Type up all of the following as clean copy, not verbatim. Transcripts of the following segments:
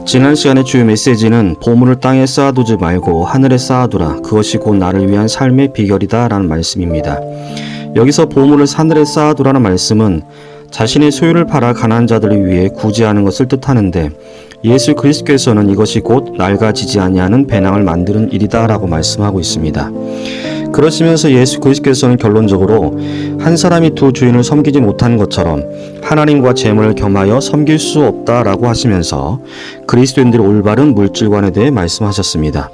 지난 시간의 주요 메시지는 보물을 땅에 쌓아두지 말고 하늘에 쌓아두라. 그것이 곧 나를 위한 삶의 비결이다 라는 말씀입니다. 여기서 보물을 하늘에 쌓아두라는 말씀은 자신의 소유를 팔아 가난한 자들을 위해 구제하는 것을 뜻하는데, 예수 그리스도께서는 이것이 곧 낡아지지 아니하는 배낭을 만드는 일이다 라고 말씀하고 있습니다. 그러시면서 예수 그리스도께서는 결론적으로 한 사람이 두 주인을 섬기지 못하는 것처럼 하나님과 재물을 겸하여 섬길 수 없다라고 하시면서 그리스도인들의 올바른 물질관에 대해 말씀하셨습니다.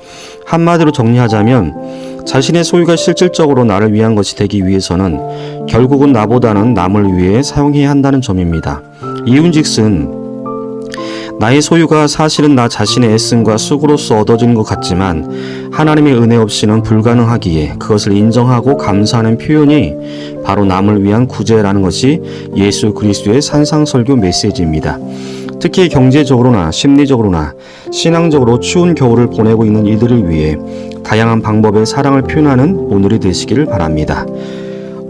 한마디로 정리하자면 자신의 소유가 실질적으로 나를 위한 것이 되기 위해서는 결국은 나보다는 남을 위해 사용해야 한다는 점입니다. 이윤즉슨 나의 소유가 사실은 나 자신의 애씀과 수고로서 얻어지는 것 같지만 하나님의 은혜 없이는 불가능하기에 그것을 인정하고 감사하는 표현이 바로 남을 위한 구제라는 것이 예수 그리스도의 산상설교 메시지입니다. 특히 경제적으로나 심리적으로나 신앙적으로 추운 겨울을 보내고 있는 이들을 위해 다양한 방법의 사랑을 표현하는 오늘이 되시기를 바랍니다.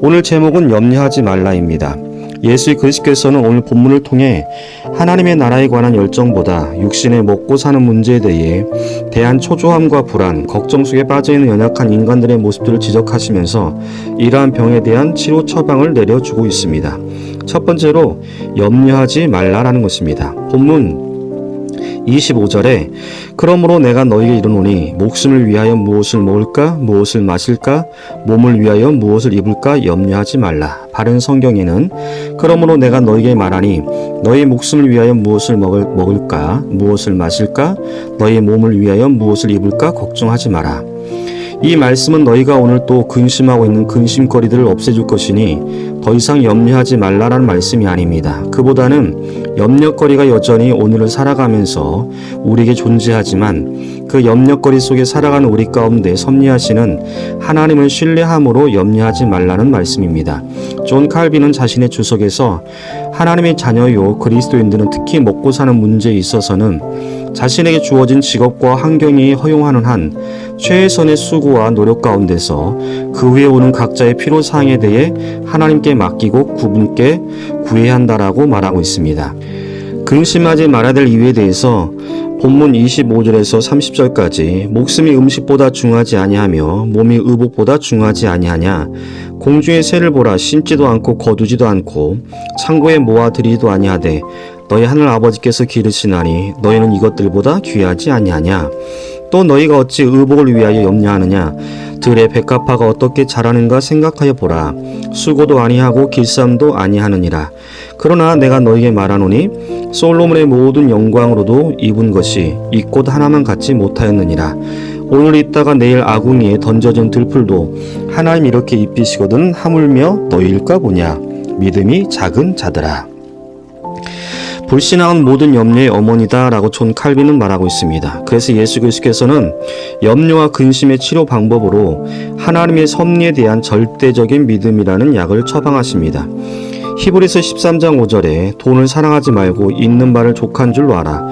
오늘 제목은 염려하지 말라입니다. 예수 그리스도께서는 오늘 본문을 통해 하나님의 나라에 관한 열정보다 육신의 먹고 사는 문제에 대한 초조함과 불안, 걱정 속에 빠져있는 연약한 인간들의 모습들을 지적하시면서 이러한 병에 대한 치료 처방을 내려주고 있습니다. 첫 번째로 염려하지 말라라는 것입니다. 본문 25절에 그러므로 내가 너희에게 이르노니 목숨을 위하여 무엇을 먹을까 무엇을 마실까 몸을 위하여 무엇을 입을까 염려하지 말라. 바른 성경에는 그러므로 내가 너희에게 말하니 너희 목숨을 위하여 무엇을 먹을까 무엇을 마실까 너희 몸을 위하여 무엇을 입을까 걱정하지 마라. 이 말씀은 너희가 오늘 또 근심하고 있는 근심거리들을 없애줄 것이니 더 이상 염려하지 말라라는 말씀이 아닙니다. 그보다는 염려거리가 여전히 오늘을 살아가면서 우리에게 존재하지만 그 염려거리 속에 살아가는 우리 가운데 섭리하시는 하나님을 신뢰함으로 염려하지 말라는 말씀입니다. 존 칼빈은 자신의 주석에서 하나님의 자녀요 그리스도인들은 특히 먹고 사는 문제에 있어서는 자신에게 주어진 직업과 환경이 허용하는 한 최선의 수고와 노력 가운데서 그 위에 오는 각자의 필요사항에 대해 하나님께 맡기고 그분께 구해야 한다라고 말하고 있습니다. 근심하지 말아야 될 이유에 대해서 본문 25절에서 30절까지 목숨이 음식보다 중하지 아니하며 몸이 의복보다 중하지 아니하냐 공중의 새를 보라 심지도 않고 거두지도 않고 창고에 모아들이지도 아니하되 너희 하늘 아버지께서 기르시나니 너희는 이것들보다 귀하지 아니하냐. 또 너희가 어찌 의복을 위하여 염려하느냐. 들의 백합화가 어떻게 자라는가 생각하여 보라. 수고도 아니하고 길쌈도 아니하느니라. 그러나 내가 너희에게 말하노니 솔로몬의 모든 영광으로도 입은 것이 이 꽃 하나만 갖지 못하였느니라. 오늘 있다가 내일 아궁이에 던져진 들풀도 하나님 이렇게 입히시거든 하물며 너희일까 보냐. 믿음이 작은 자들아. 불신앙은 모든 염려의 어머니다 라고 존 칼빈은 말하고 있습니다. 그래서 예수 그리스도께서는 염려와 근심의 치료 방법으로 하나님의 섭리에 대한 절대적인 믿음이라는 약을 처방하십니다. 히브리서 13장 5절에 돈을 사랑하지 말고 있는 바를 족한 줄로 알아.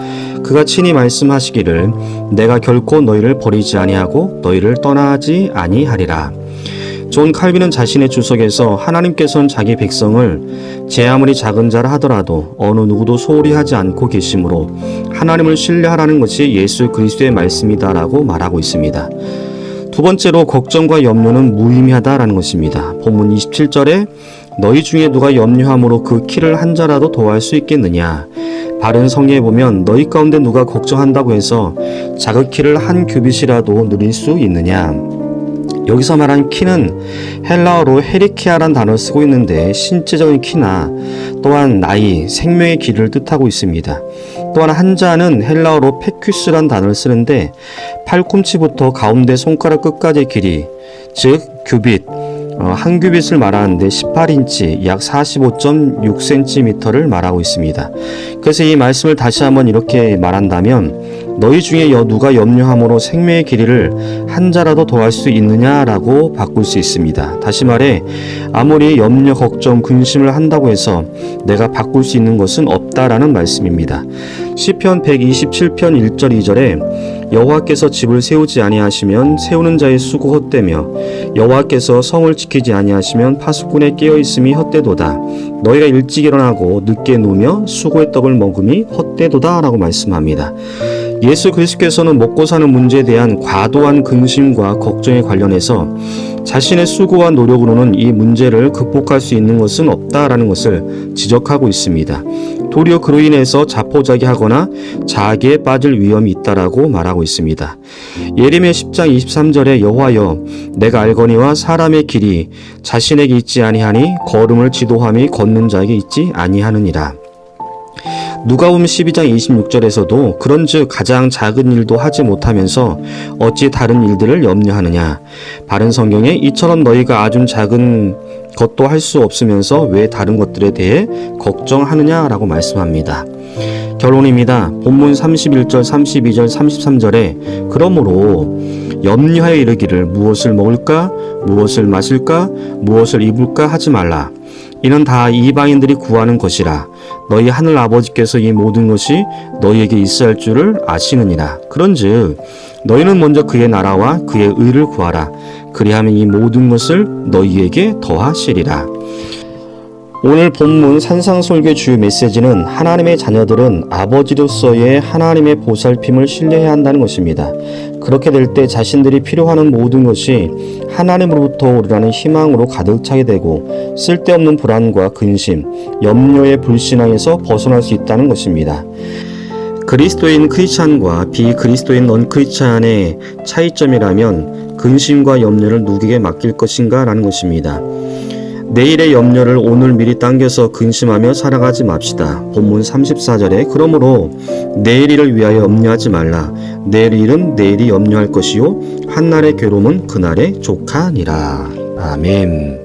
그가 친히 말씀하시기를 내가 결코 너희를 버리지 아니하고 너희를 떠나지 아니하리라. 존 칼빈은 자신의 주석에서 하나님께서는 자기 백성을 제 아무리 작은 자라 하더라도 어느 누구도 소홀히 하지 않고 계시므로 하나님을 신뢰하라는 것이 예수 그리스도의 말씀이다라고 말하고 있습니다. 두 번째로 걱정과 염려는 무의미하다라는 것입니다. 본문 27절에 너희 중에 누가 염려함으로 그 키를 한 자라도 더할 수 있겠느냐. 바른 성경에 보면 너희 가운데 누가 걱정한다고 해서 자그키를 한 규빗이라도 누릴 수 있느냐. 여기서 말하는 키는 헬라어로 헤리키아란 단어를 쓰고 있는데 신체적인 키나 또한 나이, 생명의 길이를 뜻하고 있습니다. 또한 한자는 헬라어로 페큐스란 단어를 쓰는데 팔꿈치부터 가운데 손가락 끝까지의 길이, 즉 규빗, 한 규빗을 말하는데 18인치 약 45.6cm를 말하고 있습니다. 그래서 이 말씀을 다시 한번 이렇게 말한다면 너희 중에 누가 염려함으로 생명의 길이를 한 자라도 더할 수 있느냐라고 바꿀 수 있습니다. 다시 말해 아무리 염려, 걱정, 근심을 한다고 해서 내가 바꿀 수 있는 것은 없다라는 말씀입니다. 시편 127편 1절 2절에 여호와께서 집을 세우지 아니하시면 세우는 자의 수고 헛되며 여호와께서 성을 지키지 아니하시면 파수꾼의 깨어 있음이 헛되도다. 너희가 일찍 일어나고 늦게 누우며 수고의 떡을 먹음이 헛되도다 라고 말씀합니다. 예수 그리스도께서는 먹고 사는 문제에 대한 과도한 근심과 걱정에 관련해서 자신의 수고와 노력으로는 이 문제를 극복할 수 있는 것은 없다라는 것을 지적하고 있습니다. 도리어 그로 인해서 자포자기하거나 자기에 빠질 위험이 있다라고 말하고 있습니다. 예레미야 10장 23절에 여호와여 내가 알거니와 사람의 길이 자신에게 있지 아니하니 걸음을 지도함이 걷는 자에게 있지 아니하느니라. 누가복음 12장 26절에서도 그런즉 가장 작은 일도 하지 못하면서 어찌 다른 일들을 염려하느냐. 바른 성경에 이처럼 너희가 아주 작은 것도 할 수 없으면서 왜 다른 것들에 대해 걱정하느냐라고 말씀합니다. 결론입니다. 본문 31절, 32절, 33절에 그러므로 염려하여 이르기를 무엇을 먹을까, 무엇을 마실까, 무엇을 입을까 하지 말라. 이는 다 이방인들이 구하는 것이라. 너희 하늘 아버지께서 이 모든 것이 너희에게 있어야 할 줄을 아시느니라. 그런즉 너희는 먼저 그의 나라와 그의 의를 구하라. 그리하면 이 모든 것을 너희에게 더하시리라. 오늘 본문 산상설교의 주요 메시지는 하나님의 자녀들은 아버지로서의 하나님의 보살핌을 신뢰해야 한다는 것입니다. 그렇게 될 때 자신들이 필요하는 모든 것이 하나님으로부터 오리라는 희망으로 가득 차게 되고 쓸데없는 불안과 근심, 염려의 불신앙에서 벗어날 수 있다는 것입니다. 그리스도인 크리스찬과 비그리스도인 넌크리스찬의 차이점이라면 근심과 염려를 누구에게 맡길 것인가 라는 것입니다. 내일의 염려를 오늘 미리 당겨서 근심하며 살아가지 맙시다. 본문 34절에 그러므로 내일 일을 위하여 염려하지 말라. 내일 일은 내일이 염려할 것이요 한날의 괴로움은 그날의 족하니라. 아멘.